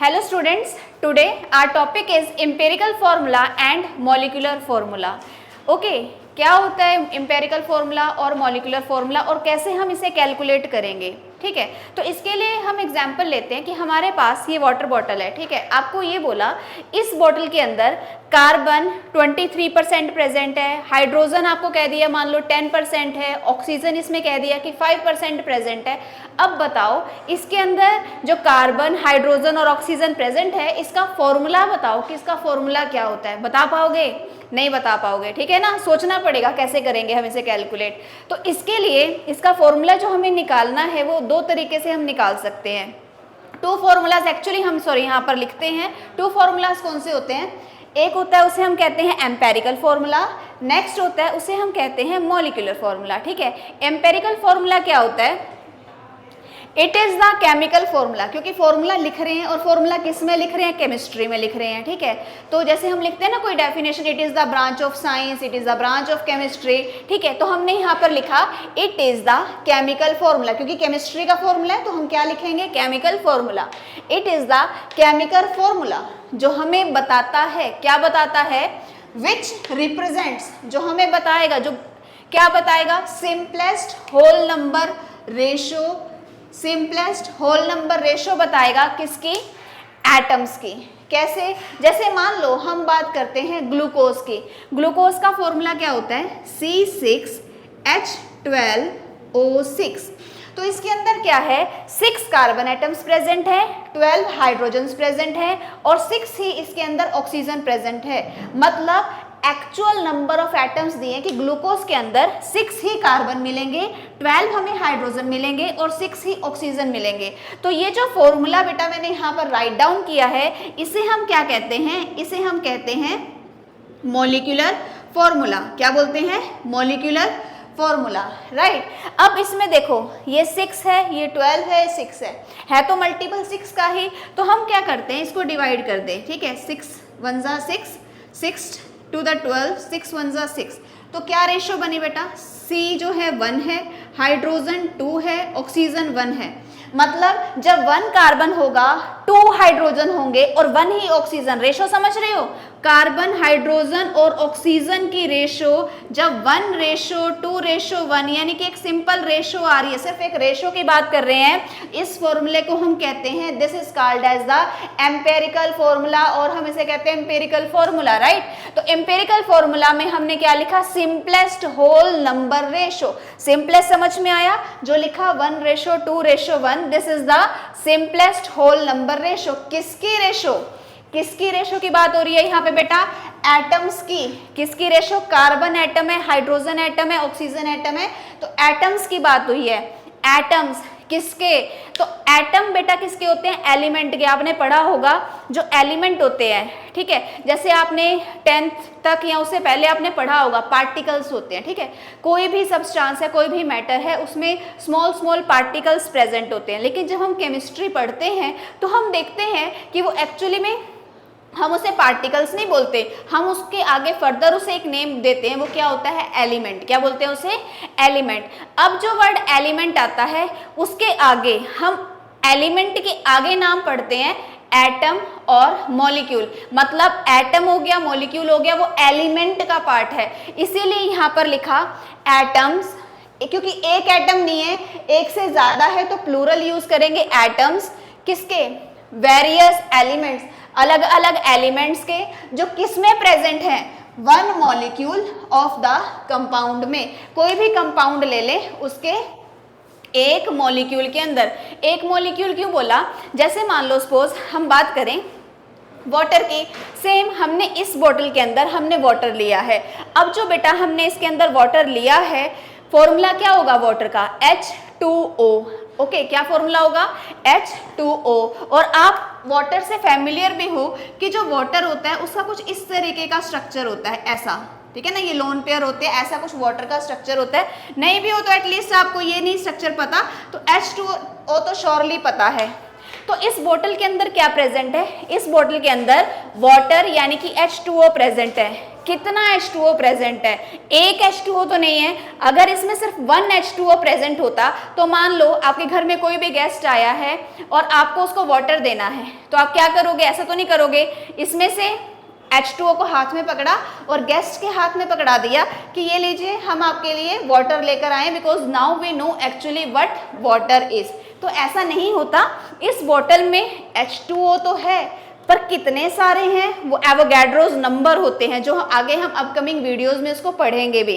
Hello students, today our topic is empirical formula and molecular formula. Okay, क्या होता है empirical formula और molecular formula और कैसे हम इसे कैलकुलेट करेंगे, ठीक है। तो इसके लिए हम एग्जाम्पल लेते हैं कि हमारे पास ये वाटर बॉटल है, ठीक है। आपको ये बोला इस बॉटल के अंदर कार्बन 23% प्रेजेंट है, हाइड्रोजन आपको कह दिया मान लो 10% है, ऑक्सीजन इसमें कह दिया कि 5% प्रेजेंट है। अब बताओ इसके अंदर जो कार्बन, हाइड्रोजन और ऑक्सीजन प्रेजेंट है इसका फॉर्मूला बताओ कि इसका फॉर्मूला क्या होता है। बता पाओगे? नहीं बता पाओगे, ठीक है ना। सोचना पड़ेगा कैसे करेंगे हम इसे कैलकुलेट। तो इसके लिए इसका फॉर्मूला जो हमें निकालना है वो दो तरीके से हम निकाल सकते हैं। टू फॉर्मूलाज एक्चुअली हम यहाँ पर लिखते हैं। टू फॉर्मूलाज कौन से होते हैं? एक होता है उसे हम कहते हैं एम्पेरिकल फॉर्मूला, नेक्स्ट होता है उसे हम कहते हैं मॉलिक्यूलर फॉर्मूला, ठीक है। एम्पेरिकल फॉर्मूला क्या होता है? It is the chemical formula, क्योंकि फॉर्मूला लिख रहे हैं और फॉर्मूला किस में लिख रहे हैं? केमिस्ट्री में लिख रहे हैं, ठीक है। तो जैसे हम लिखते हैं ना कोई definition, it is the branch of science, it is the branch of chemistry, ठीक है। तो हमने यहाँ पर लिखा it is the chemical formula, क्योंकि केमिस्ट्री का फॉर्मूला है तो हम क्या लिखेंगे? Chemical formula. It is the chemical formula जो हमें बताता है, क्या बताता है? विच रिप्रेजेंट्स, जो हमें बताएगा, जो क्या बताएगा? Simplest whole number ratio, simplest whole number ratio बताएगा किसकी? एटम्स की। कैसे? जैसे मान लो हम बात करते हैं ग्लूकोज की। ग्लूकोज का फॉर्मूला क्या होता है? C6H12O6। तो इसके अंदर क्या है? 6 कार्बन एटम्स प्रेजेंट है, 12 हाइड्रोजन्स प्रेजेंट है और 6 ही इसके अंदर ऑक्सीजन प्रेजेंट है। मतलब एक्चुअल नंबर ऑफ एटम्स दिए कि ग्लूकोज के अंदर 6 ही कार्बन मिलेंगे, 12 हमें हाइड्रोजन मिलेंगे और 6 ही ऑक्सीजन मिलेंगे। तो ये जो फॉर्मूला बेटा मैंने यहाँ पर राइट डाउन किया है इसे हम क्या कहते हैं? इसे हम कहते हैं मॉलिक्यूलर फॉर्मूला। क्या बोलते हैं? Molecular formula, right. अब इसमें देखो ये 6 है, ये 12 है, 6 है तो मल्टीपल 6 का ही। तो हम क्या करते हैं? इसको डिवाइड कर दें, ठीक है। 6 1 जा 6, 6 टू द 12, 6 1 जा 6। तो क्या रेशो बनी बेटा? C जो है 1 है, हाइड्रोजन 2 है, ऑक्सीजन 1 है। मतलब जब 1 कार्बन होगा 2 हाइड्रोजन होंगे और 1 ही ऑक्सीजन। रेशो समझ रहे हो? कार्बन, हाइड्रोजन और ऑक्सीजन की रेशो जब 1:2:1 यानी कि एक सिंपल रेशो आ रही है, सिर्फ एक रेशो की बात कर रहे हैं, इस फॉर्मूले को हम कहते हैं, this is called as the empirical formula और हम इसे कहते हैं एम्पेरिकल फॉर्मूला, राइट। तो एम्पेरिकल फॉर्मूला में हमने क्या लिखा? Simplest whole number ratio. Simplest समझ में आया? जो लिखा 1:2:1, this is the simplest whole number ratio. किसकी रेशो? किसकी रेशो की बात हो रही है यहाँ पे बेटा? एटम्स की। किसकी रेशो? कार्बन एटम है, हाइड्रोजन एटम है, ऑक्सीजन एटम है, तो एटम्स की बात हुई है। एटम्स किसके? तो एटम बेटा किसके होते हैं? एलिमेंट के। आपने पढ़ा होगा जो एलिमेंट होते हैं, ठीक है। जैसे आपने 10th तक या उससे पहले आपने पढ़ा होगा पार्टिकल्स होते हैं, ठीक है। कोई भी सब्सटेंस है, कोई भी मैटर है, उसमें स्मॉल स्मॉल पार्टिकल्स प्रेजेंट होते हैं। लेकिन जब हम केमिस्ट्री पढ़ते हैं तो हम देखते हैं कि वो एक्चुअली में हम उसे पार्टिकल्स नहीं बोलते, हम उसके आगे फर्दर उसे एक नेम देते हैं, वो क्या होता है? एलिमेंट। क्या बोलते हैं उसे? एलिमेंट। अब जो वर्ड एलिमेंट आता है उसके आगे हम एलिमेंट के आगे नाम पढ़ते हैं एटम और मॉलिक्यूल। मतलब एटम हो गया, मॉलिक्यूल हो गया, वो एलिमेंट का पार्ट है। इसीलिए यहाँ पर लिखा एटम्स, क्योंकि एक एटम नहीं है, एक से ज्यादा है तो प्लूरल यूज करेंगे एटम्स। किसके? वेरियस एलिमेंट्स, अलग अलग एलिमेंट्स के, जो किस में प्रेजेंट है? 1 मॉलिक्यूल ऑफ द कंपाउंड में। कोई भी कंपाउंड ले ले उसके एक मॉलिक्यूल के अंदर। एक मॉलिक्यूल क्यों बोला? जैसे मान लो सपोज हम बात करें वाटर की, सेम हमने इस बोतल के अंदर हमने वाटर लिया है। अब जो बेटा हमने इसके अंदर वाटर लिया है, फॉर्मूला क्या होगा वाटर का? H2O। ओके, क्या फॉर्मूला होगा? H2O। और आप वाटर से फैमिलियर भी हो कि जो वाटर होता है उसका कुछ इस तरीके का स्ट्रक्चर होता है, ऐसा, ठीक है ना। ये लोन पेयर होते हैं, ऐसा कुछ वाटर का स्ट्रक्चर होता है। नहीं भी हो तो एटलीस्ट आपको ये नहीं स्ट्रक्चर पता तो H2O तो श्योरली पता है। तो इस बोतल के अंदर क्या प्रेजेंट है? इस बोतल के अंदर वाटर यानी कि H2O प्रेजेंट है। कितना H2O प्रेजेंट है? एक H2O तो नहीं है। अगर इसमें सिर्फ 1 H2O प्रेजेंट होता तो मान लो आपके घर में कोई भी गेस्ट आया है और आपको उसको वाटर देना है, तो आप क्या करोगे? ऐसा तो नहीं करोगे, इसमें से H2O को हाथ में पकड़ा और गेस्ट के हाथ में पकड़ा दिया कि ये लीजिए हम आपके लिए वाटर लेकर आए, because now we know actually what water is. तो ऐसा नहीं होता। इस बोतल में H2O तो है, पर कितने सारे हैं? वो एवोगैड्रोस नंबर होते हैं, जो आगे हम अपकमिंग वीडियोस में इसको पढ़ेंगे भी,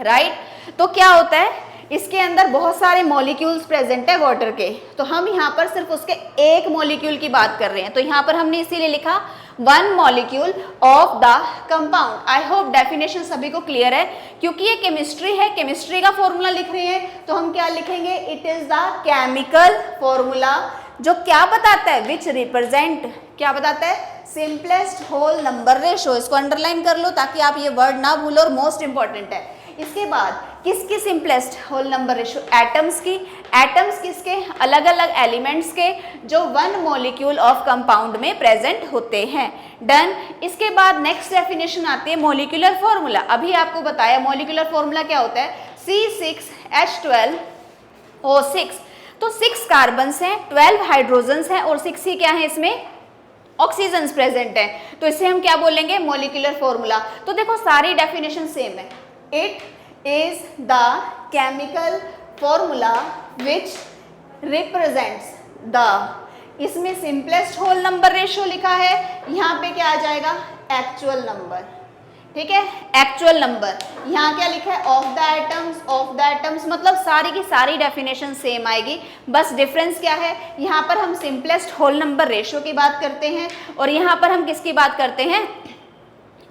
राइट। तो क्या होता है, इसके अंदर बहुत सारे मॉलिक्यूल्स प्रेजेंट है वाटर के, तो हम यहाँ पर सिर्फ उसके एक मॉलिक्यूल की बात कर रहे हैं। तो यहाँ पर हमने इसीलिए लिखा 1 molecule of the compound. I hope definition सभी को क्लियर है, क्योंकि ये केमिस्ट्री है, केमिस्ट्री का फॉर्मूला लिख रहे हैं, तो हम क्या लिखेंगे? It is the chemical formula, जो क्या बताता है? विच रिप्रेजेंट, क्या बताता है? Simplest whole number ratio. इसको अंडरलाइन कर लो ताकि आप ये वर्ड ना भूलो, और मोस्ट इंपॉर्टेंट है। इसके बाद किसकी simplest whole number ratio? Atoms की। एटम्स किसके? अलग अलग एलिमेंट्स के, जो 1 मॉलिक्यूल ऑफ कंपाउंड में प्रेजेंट होते हैं। डन। इसके बाद नेक्स्ट डेफिनेशन आती है मॉलिक्यूलर फॉर्मूला। अभी आपको बताया मॉलिक्यूलर फॉर्मूला क्या होता है, C6H12O6। तो 6 कार्बन्स हैं, 12 हाइड्रोजन्स हैं और 6 ही क्या है इसमें? ऑक्सीजन्स प्रेजेंट है। तो इसे हम क्या बोलेंगे? Molecular formula. तो देखो सारी डेफिनेशन सेम है। It is the chemical formula which represents the, इसमें सिंपलेस्ट होल नंबर रेशियो लिखा है, यहाँ पे क्या आ जाएगा? Actual number. ठीक है, एक्चुअल नंबर। यहाँ क्या लिखा है? Of the atoms. Of the atoms मतलब सारी की सारी डेफिनेशन सेम आएगी, बस डिफरेंस क्या है? यहाँ पर हम सिंपलेस्ट होल नंबर रेशियो की बात करते हैं और यहाँ पर हम किसकी बात करते हैं?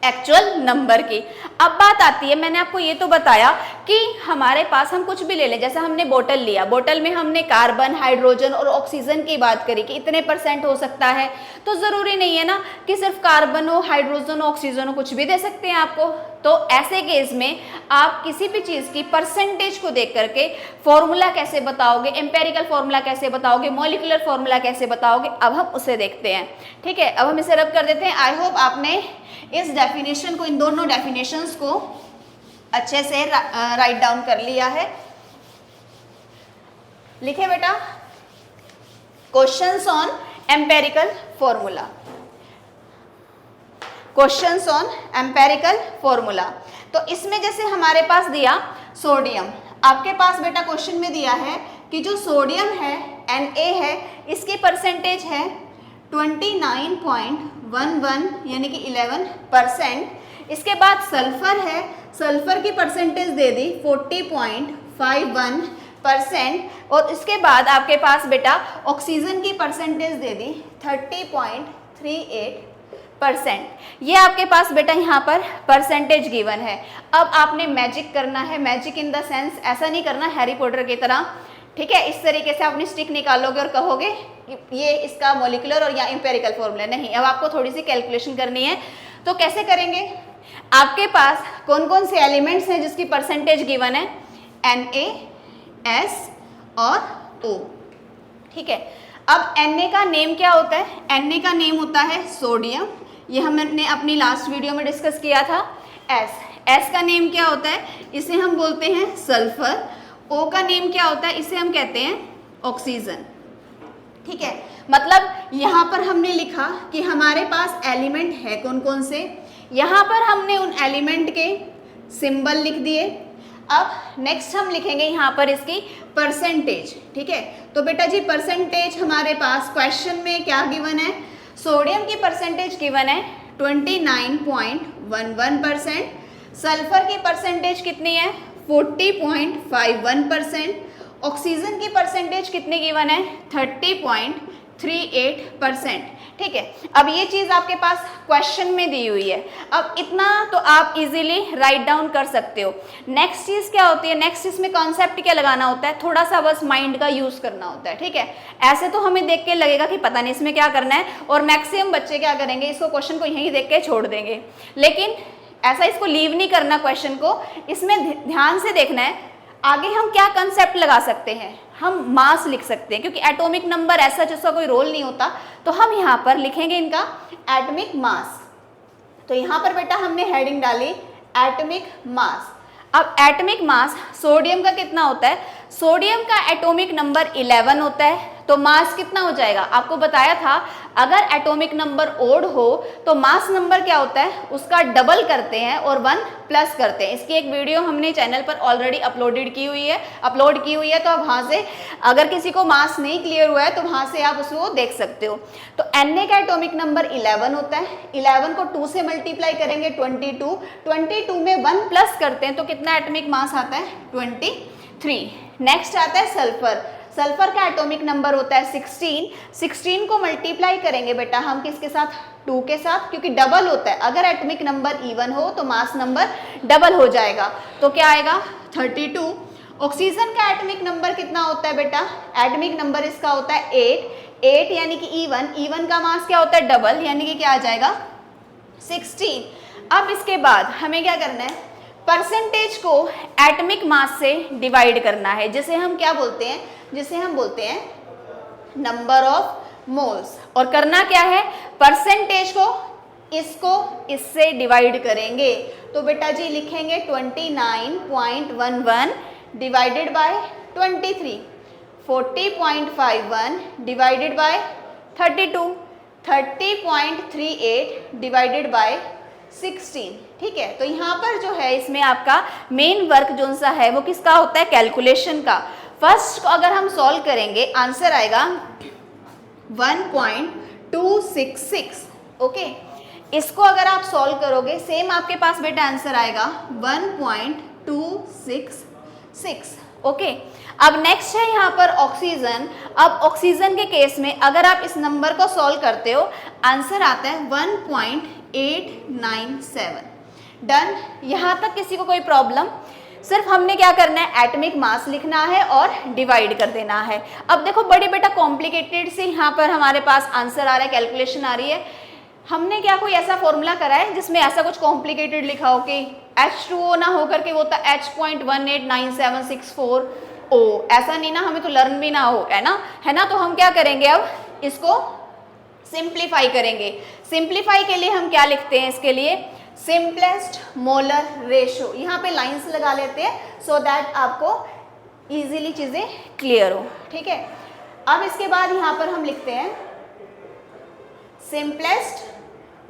एक्चुअल नंबर की। अब बात आती है, मैंने आपको ये तो बताया कि हमारे पास हम कुछ भी ले लें, जैसे हमने बोतल लिया, बोतल में हमने कार्बन, हाइड्रोजन और ऑक्सीजन की बात करी कि इतने % हो सकता है, तो ज़रूरी नहीं है ना कि सिर्फ कार्बन हो, हाइड्रोजन हो, ऑक्सीजन हो, कुछ भी दे सकते हैं आपको। तो ऐसे केस में आप किसी भी चीज़ की परसेंटेज को देख करके फॉर्मूला कैसे बताओगे, एम्पेरिकल फॉर्मूला कैसे बताओगे, मॉलिक्यूलर फॉर्मूला कैसे बताओगे, अब हम उसे देखते हैं। ठीक है, अब हम इसे रब कर देते हैं। आई होप आपने इस डेफिनेशन को, इन दोनों डेफिनेशंस को अच्छे से राइट डाउन कर लिया है। लिखे बेटा, questions on empirical formula. Questions on empirical formula. तो इसमें जैसे हमारे पास दिया सोडियम, आपके पास बेटा क्वेश्चन में दिया है कि जो सोडियम है Na है, इसकी परसेंटेज है 29.11 यानी कि 11%। इसके बाद सल्फर है, सल्फर की परसेंटेज दे दी 40.51%। और इसके बाद आपके पास बेटा ऑक्सीजन की परसेंटेज दे दी 30.38%। ये आपके पास बेटा यहाँ पर परसेंटेज गिवन है। अब आपने मैजिक करना है, मैजिक इन द सेंस ऐसा नहीं करना हैरी पॉटर की तरह, ठीक है, इस तरीके से अपनी स्टिक निकालोगे और कहोगे कि ये इसका मॉलिक्यूलर और या एम्पेरिकल फॉर्मूला नहीं। अब आपको थोड़ी सी कैलकुलेशन करनी है, तो कैसे करेंगे? आपके पास कौन कौन से एलिमेंट्स हैं जिसकी परसेंटेज गिवन है? Na, S और O। ठीक है, अब Na का नेम क्या होता है? Na का नेम होता है सोडियम, ये हमने अपनी लास्ट वीडियो में डिस्कस किया था। S का नेम क्या होता है? इसे हम बोलते हैं सल्फर। O का नेम क्या होता है? इसे हम कहते हैं ऑक्सीजन। ठीक है, मतलब यहाँ पर हमने लिखा कि हमारे पास एलिमेंट है कौन कौन से, यहाँ पर हमने उन एलिमेंट के सिंबल लिख दिए। अब नेक्स्ट हम लिखेंगे यहाँ पर इसकी परसेंटेज। ठीक है, तो बेटा जी परसेंटेज हमारे पास क्वेश्चन में क्या गिवन है? सोडियम की परसेंटेज गिवन है 29.11%, सल्फर की परसेंटेज कितनी है? 40.51%, ऑक्सीजन की परसेंटेज कितनी गिवन है? 30.38%। ठीक है, अब ये चीज़ आपके पास क्वेश्चन में दी हुई है। अब इतना तो आप इजीली राइट डाउन कर सकते हो। नेक्स्ट चीज़ क्या होती है? नेक्स्ट इसमें कॉन्सेप्ट क्या लगाना होता है? थोड़ा सा बस माइंड का यूज़ करना होता है। ठीक है, ऐसे तो हमें देख के लगेगा कि पता नहीं इसमें क्या करना है, और मैक्सिमम बच्चे क्या करेंगे, इसको क्वेश्चन को यहीं देख के छोड़ देंगे। लेकिन ऐसा इसको लीव नहीं करना क्वेश्चन को, इसमें ध्यान से देखना है। आगे हम क्या कंसेप्ट लगा सकते हैं, हम मास लिख सकते हैं, क्योंकि एटॉमिक नंबर ऐसा जिसका कोई रोल नहीं होता, तो हम यहाँ पर लिखेंगे इनका एटॉमिक मास। तो यहाँ पर बेटा हमने हेडिंग डाली एटॉमिक मास। अब एटॉमिक मास सोडियम का कितना होता है, सोडियम का एटॉमिक नंबर 11 होता है, तो मास कितना हो जाएगा, आपको बताया था अगर एटॉमिक नंबर ओड हो तो मास नंबर क्या होता है, उसका डबल करते हैं और 1 प्लस करते हैं। इसकी एक वीडियो हमने चैनल पर ऑलरेडी अपलोड की हुई है, तो आप वहाँ से अगर किसी को मास नहीं क्लियर हुआ है तो वहाँ से आप उसको देख सकते हो। तो Na का एटॉमिक नंबर 11 होता है, 11 को 2 से मल्टीप्लाई करेंगे 22 में 1 प्लस करते हैं तो कितना एटॉमिक मास आता है 23। नेक्स्ट आता है सल्फर, सल्फर का एटॉमिक नंबर होता है 16 को मल्टीप्लाई करेंगे बेटा हम किसके साथ, 2 के साथ, क्योंकि डबल होता है, अगर एटॉमिक नंबर इवन हो तो मास नंबर डबल हो जाएगा, तो क्या आएगा 32। ऑक्सीजन का एटॉमिक नंबर कितना होता है बेटा, एटॉमिक नंबर इसका होता है 8 यानी कि इवन का मास क्या होता है डबल, यानी कि क्या आ जाएगा 16। अब इसके बाद हमें क्या करना है, परसेंटेज को एटॉमिक मास से डिवाइड करना है, जिसे हम क्या बोलते हैं, जिसे हम बोलते हैं नंबर ऑफ मोल्स। और करना क्या है, परसेंटेज को इससे डिवाइड करेंगे, तो बेटा जी लिखेंगे 29.11 divided by 23, 40.51 divided by 32, 30.38 divided by 16। ठीक है, तो यहाँ पर जो है इसमें आपका मेन वर्क जो सा है वो किसका होता है, कैलकुलेशन का। फर्स्ट को अगर हम सॉल्व करेंगे आंसर आएगा 1.266। ओके, इसको अगर आप सॉल्व करोगे सेम आपके पास बेटा आंसर आएगा 1.266। ओके, अब नेक्स्ट है यहाँ पर ऑक्सीजन। अब ऑक्सीजन के केस में अगर आप इस नंबर को सॉल्व करते हो आंसर आता है 1.897। डन, यहाँ तक किसी को कोई प्रॉब्लम, सिर्फ हमने क्या करना है एटॉमिक मास लिखना है और डिवाइड कर देना है। अब देखो बड़े बेटा कॉम्प्लिकेटेड से यहाँ पर हमारे पास आंसर आ रहा है, कैलकुलेशन आ रही है, हमने क्या कोई ऐसा फॉर्मूला करा है जिसमें ऐसा कुछ कॉम्प्लिकेटेड लिखा हो कि H2O ना होकर के वो था H.189764 O, ऐसा नहीं ना, हमें तो लर्न भी ना हो, है ना। तो हम क्या करेंगे, अब इसको सिंप्लीफाई करेंगे। सिंप्लीफाई के लिए हम क्या लिखते हैं, इसके लिए सिंपलेस्ट मोलर रेशो, यहाँ पे लाइंस लगा लेते हैं सो दैट आपको इजीली चीजें क्लियर हो। ठीक है, अब इसके बाद यहाँ पर हम लिखते हैं सिंपलेस्ट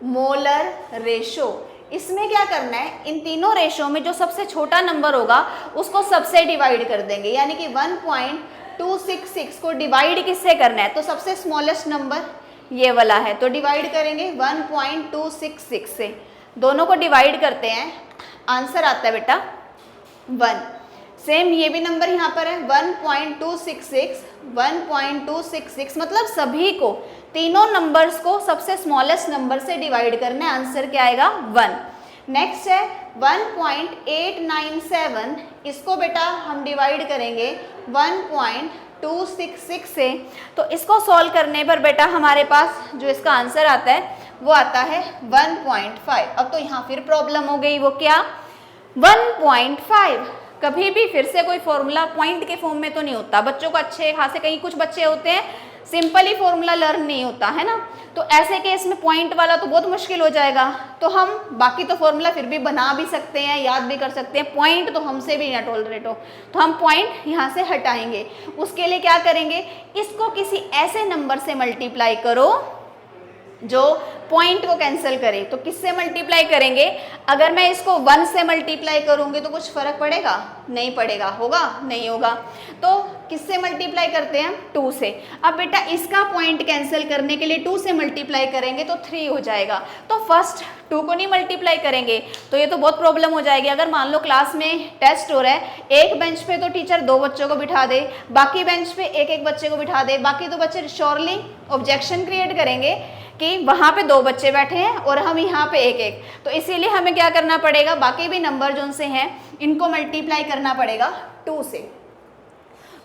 मोलर रेशो। इसमें क्या करना है, इन तीनों रेशो में जो सबसे छोटा नंबर होगा उसको सबसे डिवाइड कर देंगे, यानी कि 1.266 को डिवाइड किससे करना है, तो सबसे स्मॉलेस्ट नंबर ये वाला है, तो डिवाइड करेंगे 1.266 से, दोनों को डिवाइड करते हैं, आंसर आता है बेटा 1। सेम ये भी नंबर यहाँ पर है 1.266 मतलब सभी को, तीनों नंबर्स को सबसे स्मॉलेस्ट नंबर से डिवाइड करना है, आंसर क्या आएगा 1। नेक्स्ट है 1.897, इसको बेटा हम डिवाइड करेंगे 1.266 से, तो इसको सॉल्व करने पर बेटा हमारे पास जो इसका आंसर आता है वो आता है 1.5। अब तो यहाँ फिर प्रॉब्लम हो गई, वो क्या 1.5। कभी भी फिर से कोई फॉर्मूला पॉइंट के फॉर्म में तो नहीं होता, बच्चों को अच्छे खासे, कहीं कुछ बच्चे होते हैं सिंपली फॉर्मूला लर्न नहीं होता है ना, तो ऐसे केस में पॉइंट वाला तो बहुत मुश्किल हो जाएगा। तो हम बाकी तो फॉर्मूला फिर भी बना भी सकते हैं, याद भी कर सकते हैं, पॉइंट तो हमसे भी ना टॉलरेट हो, तो हम पॉइंट यहाँ से हटाएंगे। उसके लिए क्या करेंगे, इसको किसी ऐसे नंबर से मल्टीप्लाई करो जो पॉइंट को कैंसिल करे। तो किससे मल्टीप्लाई करेंगे, अगर मैं इसको 1 से मल्टीप्लाई करूंगी तो कुछ फर्क पड़ेगा, नहीं पड़ेगा, होगा नहीं होगा, तो किससे मल्टीप्लाई करते हैं 2 से। अब बेटा इसका पॉइंट कैंसिल करने के लिए 2 से मल्टीप्लाई करेंगे तो 3 हो जाएगा, तो फर्स्ट 2 को नहीं मल्टीप्लाई करेंगे तो ये तो बहुत प्रॉब्लम हो जाएगी। अगर मान लो क्लास में टेस्ट हो रहा है, एक बेंच पे तो टीचर 2 बच्चों को बिठा दे, बाकी बेंच पे एक बच्चे को बिठा दे, बाकी 2 बच्चे श्योरली ऑब्जेक्शन क्रिएट करेंगे कि वहाँ पे 2 बच्चे बैठे हैं और हम यहाँ पे एक, तो इसीलिए हमें क्या करना पड़ेगा, बाकी भी नंबर जो से हैं इनको मल्टीप्लाई करना पड़ेगा 2 से।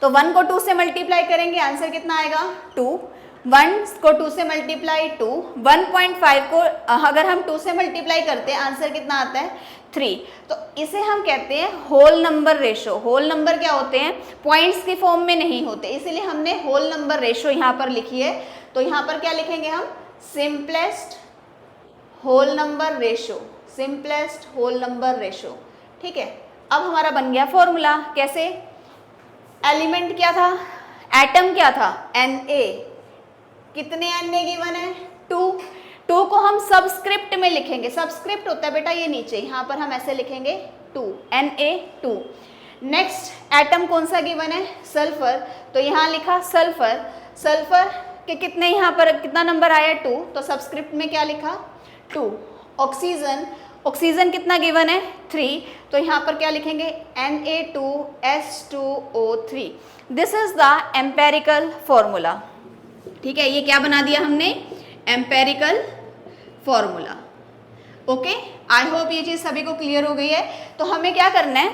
तो 1 को 2 से मल्टीप्लाई करेंगे, आंसर कितना आएगा 2। 1 को 2 से मल्टीप्लाई 2, 1.5 को अगर हम 2 से मल्टीप्लाई करते हैं आंसर कितना आता है 3। तो इसे हम कहते हैं whole number ratio. Whole number क्या होते हैं, पॉइंट्स की फॉर्म में नहीं होते, इसीलिए हमने होल नंबर रेशो यहाँ पर लिखी है। तो यहाँ पर क्या लिखेंगे हम, simplest whole number ratio, simplest whole number ratio. ठीक है, अब हमारा बन गया फॉर्मूला। कैसे, एलिमेंट क्या था, एटम क्या था Na, कितने Na गिवन है 2 को हम सबस्क्रिप्ट में लिखेंगे, सबस्क्रिप्ट होता है बेटा ये नीचे, यहाँ पर हम ऐसे लिखेंगे 2 Na2। नेक्स्ट एटम कौन सा गिवन है, सल्फर, तो यहाँ लिखा सल्फर, सल्फर के कितने यहाँ पर कितना नंबर आया 2, तो सबस्क्रिप्ट में क्या लिखा 2। ऑक्सीजन, ऑक्सीजन कितना गिवन है 3, तो यहाँ पर क्या लिखेंगे Na2S2O3। This is the empirical formula. ठीक है, ये क्या बना दिया हमने, empirical formula. Okay, I hope ये चीज सभी को क्लियर हो गई है। तो हमें क्या करना है,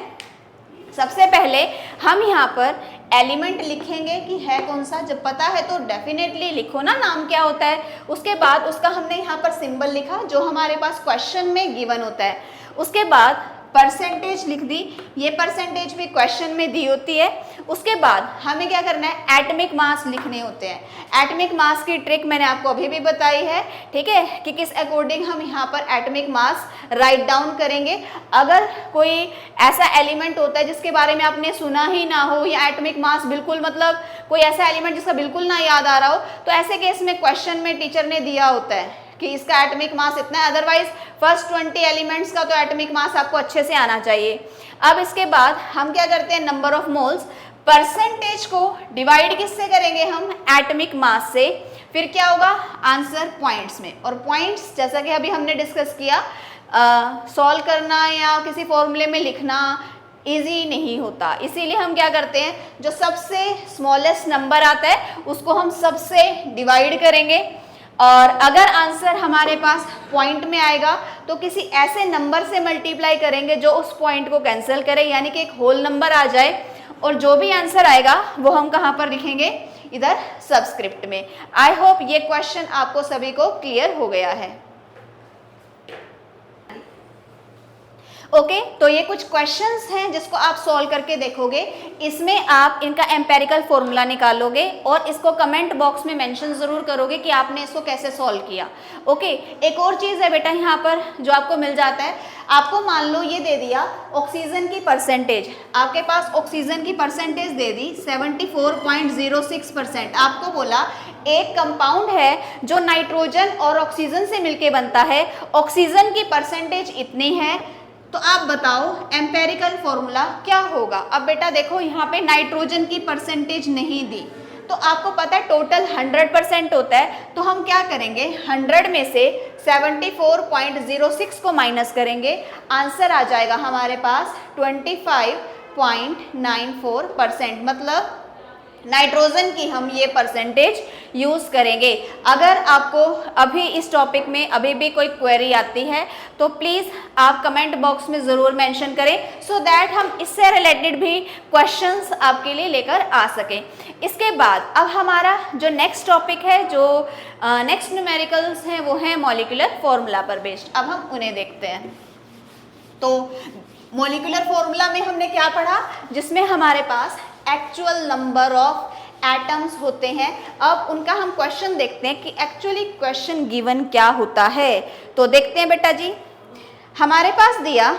सबसे पहले हम यहाँ पर एलिमेंट लिखेंगे कि है कौन सा, जब पता है तो डेफिनेटली लिखो ना नाम क्या होता है। उसके बाद उसका हमने यहाँ पर सिंबल लिखा जो हमारे पास क्वेश्चन में गिवन होता है। उसके बाद परसेंटेज लिख दी, ये परसेंटेज भी क्वेश्चन में दी होती है। उसके बाद हमें क्या करना है, एटॉमिक मास लिखने होते हैं। एटॉमिक मास की ट्रिक मैंने आपको अभी भी बताई है, ठीक है, कि किस अकॉर्डिंग हम यहाँ पर एटॉमिक मास राइट डाउन करेंगे। अगर कोई ऐसा एलिमेंट होता है जिसके बारे में आपने सुना ही ना हो, या एटॉमिक मास बिल्कुल मतलब कोई ऐसा एलिमेंट जिसका बिल्कुल ना याद आ रहा हो, तो ऐसे केस में क्वेश्चन में टीचर ने दिया होता है कि इसका एटॉमिक मास इतना है। अदरवाइज फर्स्ट 20 एलिमेंट्स का तो एटॉमिक मास आपको अच्छे से आना चाहिए। अब इसके बाद हम क्या करते हैं, नंबर ऑफ मोल्स, परसेंटेज को डिवाइड किससे करेंगे हम, एटॉमिक मास से। फिर क्या होगा, आंसर पॉइंट्स में। और पॉइंट्स जैसा कि अभी हमने डिस्कस किया, सॉल्व करना या किसी फॉर्मूले में लिखना इजी नहीं होता, इसीलिए हम क्या करते हैं, जो सबसे स्मॉलेस्ट नंबर आता है उसको हम सबसे डिवाइड करेंगे। और अगर आंसर हमारे पास पॉइंट में आएगा तो किसी ऐसे नंबर से मल्टीप्लाई करेंगे जो उस पॉइंट को कैंसिल करे, यानी कि एक होल नंबर आ जाए। और जो भी आंसर आएगा वो हम कहाँ पर लिखेंगे, इधर सबस्क्रिप्ट में। आई होप ये क्वेश्चन आपको सभी को क्लियर हो गया है। ओके, तो ये कुछ क्वेश्चंस हैं जिसको आप सॉल्व करके देखोगे। इसमें आप इनका एम्पेरिकल फॉर्मूला निकालोगे और इसको कमेंट बॉक्स में मेंशन जरूर करोगे कि आपने इसको कैसे सॉल्व किया। ओके, एक और चीज़ है बेटा यहाँ पर जो आपको मिल जाता है, आपको मान लो ये दे दिया ऑक्सीजन की परसेंटेज, आपके पास ऑक्सीजन की परसेंटेज दे दी 74.06%। आपको बोला एक कंपाउंड है जो नाइट्रोजन और ऑक्सीजन से मिलके बनता है, ऑक्सीजन की परसेंटेज इतनी है, तो आप बताओ एम्पेरिकल फॉर्मूला क्या होगा। अब बेटा देखो यहाँ पे नाइट्रोजन की परसेंटेज नहीं दी, तो आपको पता है टोटल 100% होता है, तो हम क्या करेंगे 100 में से 74.06 को माइनस करेंगे, आंसर आ जाएगा हमारे पास 25.94%। मतलब नाइट्रोजन की हम ये परसेंटेज यूज़ करेंगे। अगर आपको अभी इस टॉपिक में अभी भी कोई क्वेरी आती है तो प्लीज़ आप कमेंट बॉक्स में ज़रूर मेंशन करें, सो दैट हम इससे रिलेटेड भी क्वेश्चंस आपके लिए लेकर आ सकें। इसके बाद अब हमारा जो नेक्स्ट टॉपिक है, जो नेक्स्ट न्यूमेरिकल्स हैं, वो हैं मॉलिक्यूलर फॉर्मूला पर बेस्ड। अब हम उन्हें देखते हैं। तो मॉलिक्यूलर फॉर्मूला में हमने क्या पढ़ा, जिसमें हमारे पास एक्चुअल नंबर ऑफ एटम्स होते हैं। अब उनका हम क्वेश्चन देखते हैं कि एक्चुअली क्वेश्चन गिवन क्या होता है। तो देखते हैं बेटा जी, हमारे पास दिया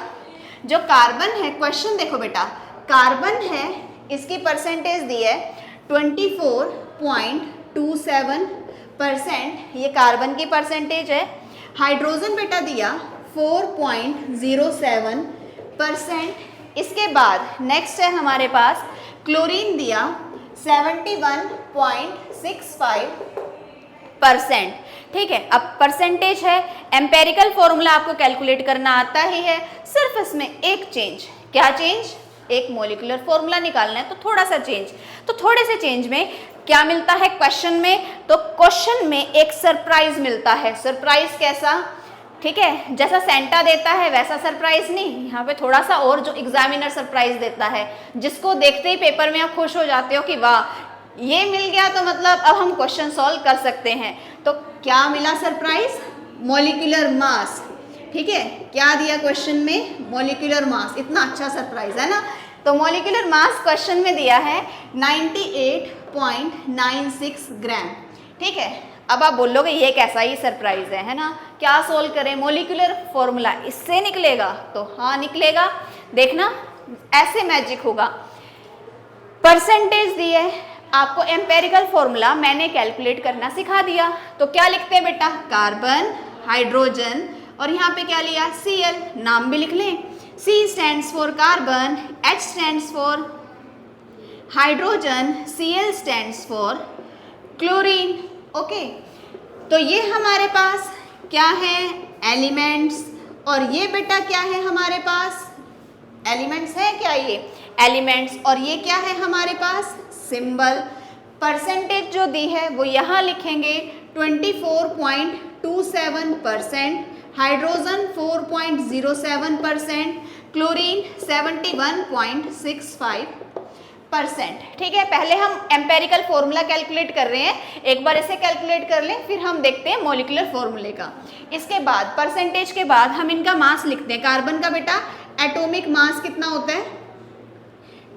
जो कार्बन है, क्वेश्चन देखो बेटा, कार्बन है, इसकी परसेंटेज दी है 24.27%, ये कार्बन की परसेंटेज है। हाइड्रोजन बेटा दिया 4.07%। इसके बाद नेक्स्ट है हमारे पास क्लोरीन दिया 71.65%। ठीक है, अब परसेंटेज है, एम्पेरिकल फॉर्मूला आपको कैलकुलेट करना आता ही है, सिर्फ इसमें एक चेंज, क्या चेंज, एक मॉलिक्यूलर फॉर्मूला निकालना है तो थोड़ा सा चेंज। तो थोड़े से चेंज में क्या मिलता है क्वेश्चन में, तो क्वेश्चन में एक सरप्राइज मिलता है। सरप्राइज कैसा, ठीक है, जैसा सेंटा देता है वैसा सरप्राइज नहीं, यहाँ पे थोड़ा सा और जो एग्जामिनर सरप्राइज देता है, जिसको देखते ही पेपर में आप खुश हो जाते हो कि वाह ये मिल गया तो मतलब अब हम क्वेश्चन सॉल्व कर सकते हैं। तो क्या मिला सरप्राइज? Molecular mass. ठीक है, क्या दिया क्वेश्चन में? Molecular mass. इतना अच्छा सरप्राइज है ना। तो मॉलिक्यूलर मास क्वेश्चन में दिया है 98.96 ग्राम। ठीक है, अब आप बोलोगे ये कैसा ही सरप्राइज है ना, क्या सोल्व करें? मॉलिक्यूलर फॉर्मूला इससे निकलेगा? तो हाँ निकलेगा, देखना ऐसे मैजिक होगा। परसेंटेज दिए, आपको एम्पेरिकल फॉर्मूला मैंने कैलकुलेट करना सिखा दिया। तो क्या लिखते हैं बेटा? कार्बन, हाइड्रोजन और यहाँ पे क्या लिया? Cl। नाम भी लिख लें। C stands for carbon, H stands for hydrogen, Cl stands for chlorine. Okay, तो ये हमारे पास क्या है? एलिमेंट्स। और ये बेटा क्या है हमारे पास? एलिमेंट्स है क्या? ये एलिमेंट्स। और ये क्या है हमारे पास? सिंबल। परसेंटेज जो दी है वो यहाँ लिखेंगे 24.27%, हाइड्रोजन 4.07%, क्लोरीन 71.65%। ठीक है, पहले हम एम्पेरिकल फॉर्मूला कैलकुलेट कर रहे हैं, एक बार इसे कैलकुलेट कर लें, फिर हम देखते हैं मॉलिक्यूलर फॉर्मूले का। इसके बाद परसेंटेज के बाद हम इनका मास लिखते हैं। कार्बन का बेटा एटॉमिक मास कितना होता है?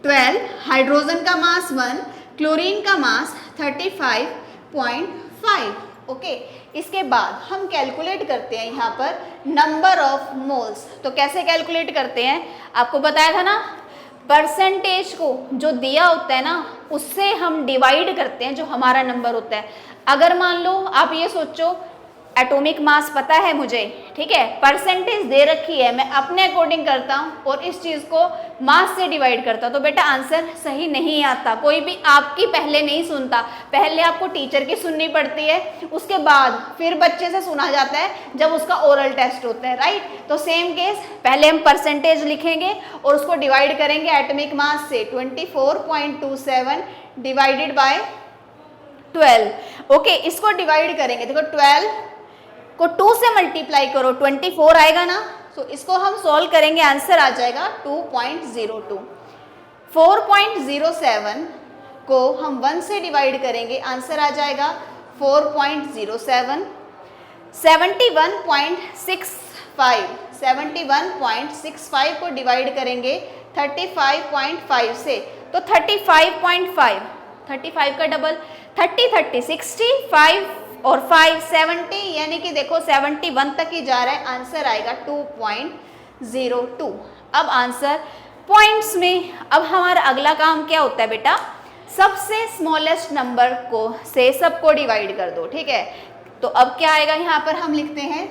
12, हाइड्रोजन का मास 1, क्लोरीन का मास 35.5। ओके, इसके बाद हम कैलकुलेट करते हैं यहाँ पर नंबर ऑफ मोल्स। तो कैसे कैलकुलेट करते हैं? आपको बताया था ना, परसेंटेज को जो दिया होता है ना उससे हम डिवाइड करते हैं जो हमारा नंबर होता है। अगर मान लो आप ये सोचो एटॉमिक मास पता है मुझे, ठीक है, परसेंटेज दे रखी है, मैं अपने अकॉर्डिंग करता हूँ और इस चीज़ को मास से डिवाइड करता हूँ, तो बेटा आंसर सही नहीं आता। कोई भी आपकी पहले नहीं सुनता, पहले आपको टीचर की सुननी पड़ती है, उसके बाद फिर बच्चे से सुना जाता है जब उसका ओरल टेस्ट होता है, राइट। तो सेम केस, पहले हम परसेंटेज लिखेंगे और उसको डिवाइड करेंगे एटॉमिक मास से। 24.27 डिवाइडेड बाय 12। ओके, इसको डिवाइड करेंगे, देखो 12 को 2 से मल्टीप्लाई करो, 24 आएगा ना। तो इसको हम सॉल्व करेंगे, आंसर आ जाएगा 2.02। 4.07 को हम 1 से डिवाइड करेंगे, आंसर आ जाएगा 4.07। 71.65 को डिवाइड करेंगे 35.5 से, तो 35 का डबल 30, 65 और 5 70, यानी कि देखो 71 तक ही जा रहा है, आंसर आएगा 2.02। अब आंसर पॉइंट्स में। अब हमारा अगला काम क्या होता है बेटा? सबसे स्मॉलेस्ट नंबर को से सबको डिवाइड कर दो। ठीक है, तो अब क्या आएगा? यहाँ पर हम लिखते हैं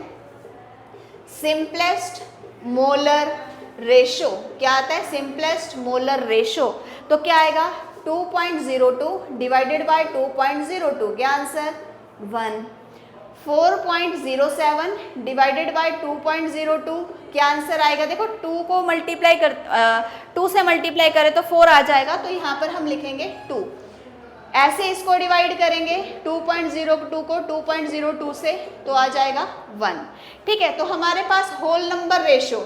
सिंपलेस्ट मोलर रेशो। क्या आता है? Simplest molar ratio. तो क्या आएगा? 2.02 डिवाइडेड बाय 2.02, क्या आंसर? 1। 4.07 डिवाइडेड बाय 2.02, क्या आंसर आएगा? देखो 2 को मल्टीप्लाई कर 2 से मल्टीप्लाई करें तो 4 आ जाएगा, तो यहाँ पर हम लिखेंगे 2। ऐसे इसको डिवाइड करेंगे 2.02 को 2.02 से, तो आ जाएगा 1। ठीक है, तो हमारे पास whole number ratio,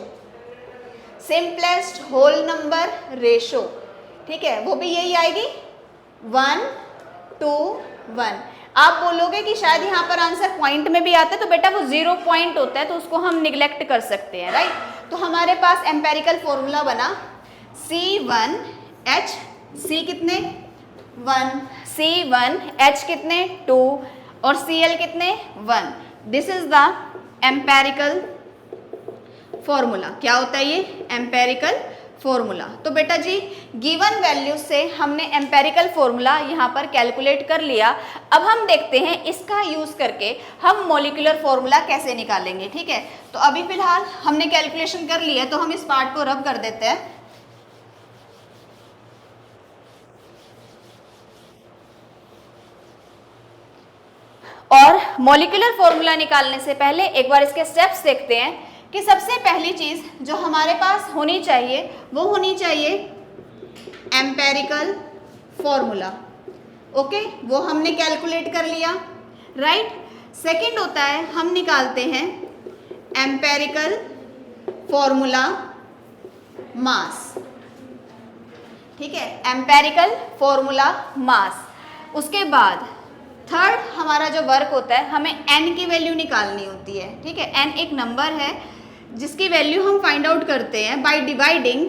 simplest whole number ratio, ठीक है, वो भी यही आएगी 1:1। आप बोलोगे कि शायद यहाँ पर आंसर पॉइंट में भी आता है, तो बेटा वो 0 पॉइंट होता है, तो उसको हम निग्लेक्ट कर सकते हैं, राइट। तो हमारे पास एम्पेरिकल फॉर्मूला बना C1H, C कितने 1, C1H कितने 2 और Cl कितने 1। This is the empirical formula. क्या होता है ये? Empirical formula. तो बेटा जी गिवन वैल्यू से हमने एम्पेरिकल फॉर्मूला यहाँ पर कैलकुलेट कर लिया। अब हम देखते हैं इसका यूज करके हम मॉलिक्यूलर फॉर्मूला कैसे निकालेंगे। ठीक है, तो अभी फिलहाल हमने कैलकुलेशन कर लिया है, तो हम इस पार्ट को रब कर देते हैं। और मॉलिक्यूलर फॉर्मूला निकालने से पहले एक बार इसके स्टेप्स देखते हैं कि सबसे पहली चीज जो हमारे पास होनी चाहिए वो होनी चाहिए एम्पेरिकल फॉर्मूला। ओके, वो हमने कैलकुलेट कर लिया, राइट। सेकंड होता है हम निकालते हैं एम्पेरिकल फॉर्मूला मास। ठीक है, एम्पेरिकल फॉर्मूला मास। उसके बाद थर्ड हमारा जो वर्क होता है, हमें n की वैल्यू निकालनी होती है, ठीक है। n एक नंबर है जिसकी वैल्यू हम फाइंड आउट करते हैं बाय डिवाइडिंग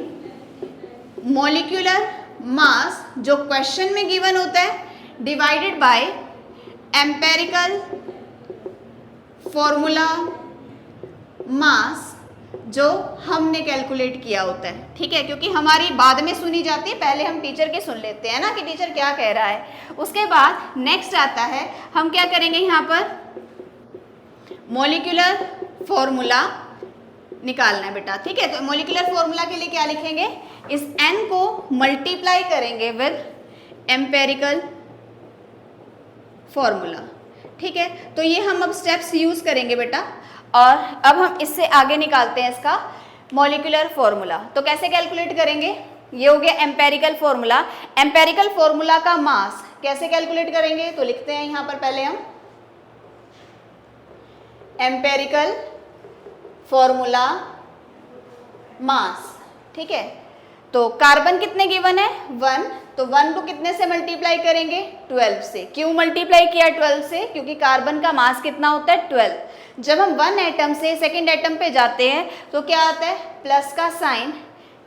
मॉलिक्यूलर मास जो क्वेश्चन में गिवन होता है divided by empirical formula mass जो हमने कैलकुलेट किया होता है, ठीक है। क्योंकि हमारी बाद में सुनी जाती है, पहले हम टीचर के सुन लेते हैं ना कि टीचर क्या कह रहा है। उसके बाद नेक्स्ट आता है, हम क्या करेंगे यहाँ पर मॉलिक्यूलर फॉर्मूला निकालना है बेटा, ठीक है। तो मॉलिक्यूलर फॉर्मूला के लिए क्या लिखेंगे, इस n को मल्टीप्लाई करेंगे विद एम्पेरिकल फॉर्मूला, ठीक है। तो ये हम अब स्टेप्स यूज करेंगे बेटा, और अब हम इससे आगे निकालते हैं इसका मॉलिक्यूलर फॉर्मूला। तो कैसे कैलकुलेट करेंगे, ये हो गया एम्पेरिकल फॉर्मूला। एम्पेरिकल फॉर्मूला का मास कैसे कैलकुलेट करेंगे, तो लिखते हैं यहाँ पर पहले हम एम्पेरिकल फॉर्मूला मास, ठीक है। तो कार्बन कितने गिवन है 1, तो 1 को कितने से मल्टीप्लाई करेंगे 12 से। क्यों मल्टीप्लाई किया 12 से, क्योंकि कार्बन का मास कितना होता है 12। जब हम 1 एटम से सेकेंड एटम पे जाते हैं तो क्या आता है प्लस का साइन,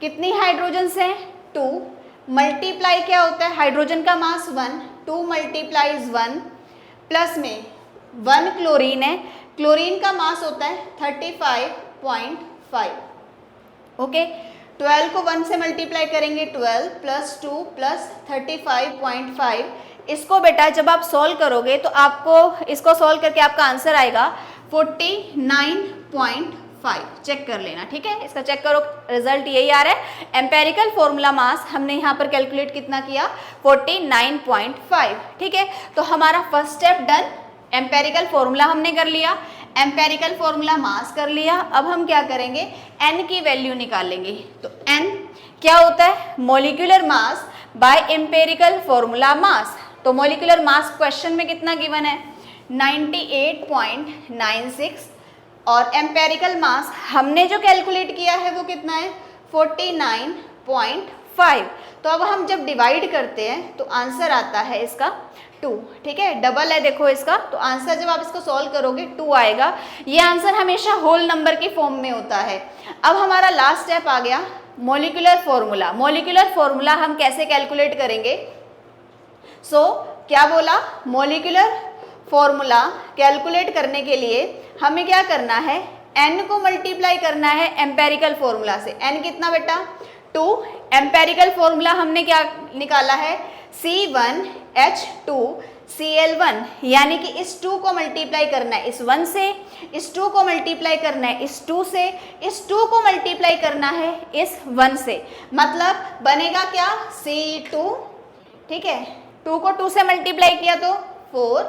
कितनी हाइड्रोजन से 2, मल्टीप्लाई क्या होता है हाइड्रोजन का मास 1, 2 मल्टीप्लाइज 1, प्लस में 1 क्लोरीन है, क्लोरीन का मास होता है 35.5, ओके। 12 को 1 से मल्टीप्लाई करेंगे 12 प्लस 2 प्लस 35.5। इसको बेटा जब आप सॉल्व करोगे तो आपको इसको सॉल्व करके आपका आंसर आएगा 49.5। चेक कर लेना, ठीक है। इसका चेक करो, रिजल्ट यही आ रहा है। एम्पेरिकल फॉर्मूला मास हमने यहाँ पर कैलकुलेट कितना किया 49.5, ठीक है। तो हमारा first step done, empirical formula हमने कर लिया, एम्पेरिकल फॉर्मूला मास कर लिया। अब हम क्या करेंगे n की वैल्यू निकालेंगे। तो n क्या होता है molecular mass by empirical formula mass. तो मॉलिक्यूलर मास क्वेश्चन में कितना गिवन है 98.96, और एम्पेरिकल मास हमने जो कैलकुलेट किया है वो कितना है 49.5। तो अब हम जब डिवाइड करते हैं तो आंसर आता है इसका 2, ठीक है। डबल है देखो इसका, तो आंसर जब आप इसको सॉल्व करोगे 2 आएगा। ये आंसर हमेशा होल नंबर की फॉर्म में होता है। अब हमारा लास्ट स्टेप आ गया मॉलिक्यूलर फॉर्मूला। मॉलिक्यूलर फॉर्मूला हम कैसे कैलकुलेट करेंगे, क्या बोला मॉलिक्यूलर फॉर्मूला कैलकुलेट करने के लिए हमें क्या करना है n को मल्टीप्लाई करना है एम्पेरिकल फॉर्मूला से। n कितना बेटा 2, एम्पेरिकल फॉर्मूला हमने क्या निकाला है C1H2Cl1, यानी कि इस 2 को मल्टीप्लाई करना है इस 1 से, इस 2 को मल्टीप्लाई करना है इस 2 से, इस 2 को मल्टीप्लाई करना है इस 1 से, मतलब बनेगा क्या C2, ठीक है। 2 को 2 से मल्टीप्लाई किया तो 4,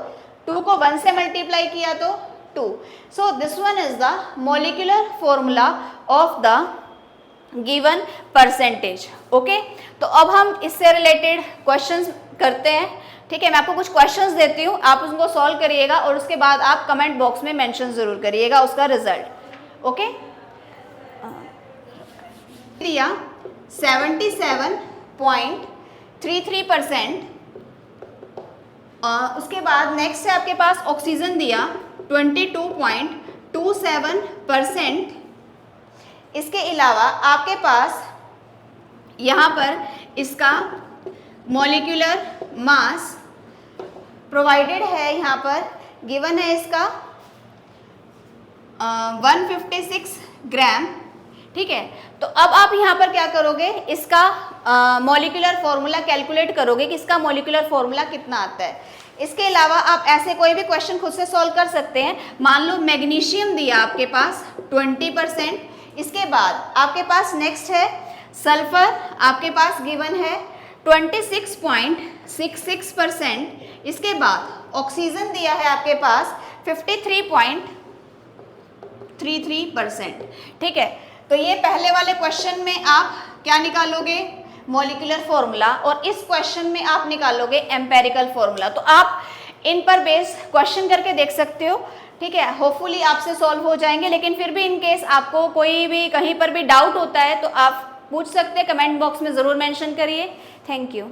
2 को 1 से मल्टीप्लाई किया तो 2। So this one is the molecular formula of the given percentage, okay. तो अब हम इससे रिलेटेड क्वेश्चंस करते हैं, ठीक है। मैं आपको कुछ क्वेश्चंस देती हूँ, आप उनको सॉल्व करिएगा और उसके बाद आप कमेंट बॉक्स में मेंशन जरूर करिएगा उसका रिजल्ट, ओके। दिया 77.33%, उसके बाद नेक्स्ट है आपके पास ऑक्सीजन दिया 22.27%। इसके अलावा आपके पास यहाँ पर इसका मॉलिक्यूलर मास प्रोवाइडेड है, यहाँ पर गिवन है इसका 156 ग्राम, ठीक है। तो अब आप यहाँ पर क्या करोगे इसका मॉलिक्यूलर फॉर्मूला कैलकुलेट करोगे कि इसका मॉलिक्यूलर फॉर्मूला कितना आता है। इसके अलावा आप ऐसे कोई भी क्वेश्चन खुद से सॉल्व कर सकते हैं। मान लो मैग्नीशियम दिया आपके पास 20%, इसके बाद आपके पास नेक्स्ट है सल्फर, आपके पास गिवन है 26.66%, इसके बाद ऑक्सीजन दिया है आपके पास 53.33%, ठीक है। तो ये पहले वाले क्वेश्चन में आप क्या निकालोगे मॉलिक्यूलर फॉर्मूला, और इस क्वेश्चन में आप निकालोगे एम्पेरिकल फॉर्मूला। तो आप इन पर बेस क्वेश्चन करके देख सकते हो, ठीक है। होपफुली आपसे सॉल्व हो जाएंगे, लेकिन फिर भी इन केस आपको कोई भी कहीं पर भी डाउट होता है तो आप पूछ सकते हैं, कमेंट बॉक्स में ज़रूर मेंशन करिए। Thank you.